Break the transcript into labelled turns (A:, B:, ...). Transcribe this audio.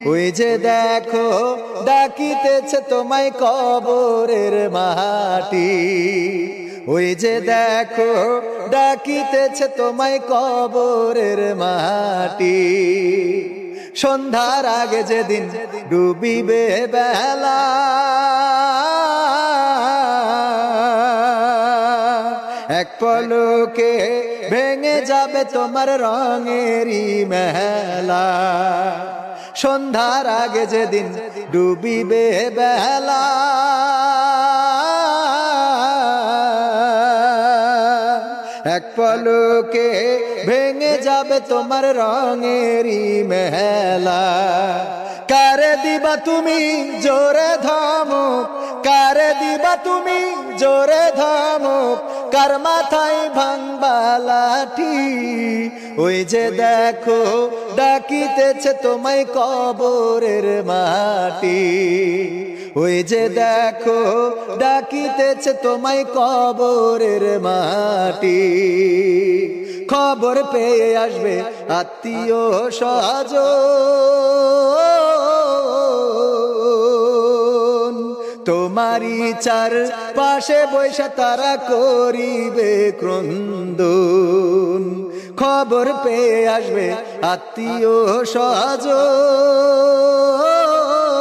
A: ওই যে দেখো ডাকিতেছে তোমায় কবরের মাটি, ওই যে দেখো ডাকিতেছে তোমায় কবরের মাটি। সন্ধ্যার আগে যেদিন ডুবিবে বেলা, এক পলকে ভেঙে যাবে তোমার রঙেরই মেলা। সন্ধ্যার আগে যেদিন ডুবিবে বেলা, এক পলকে ভেঙে যাবে তোমার রঙেরই মেলা। কারে দিবা তুমি জোরে ধমক, কারে দিবা তুমি জোরে ধমক, কার মাথায় ভাঙবা লাঠি। ওই যে দেখো ডাকিতেছে তোমায় কবরের মাটি, ওই যে দেখো ডাকিতেছে তোমায় কবরের মাটি। খবর পেয়ে আসবে আত্মীয় স্বজন, তোমারই চার পাশে বৈশা তারা করিবে ক্রন্দন। খবর পেয়ে আসবে আত্মীয় স্বজন,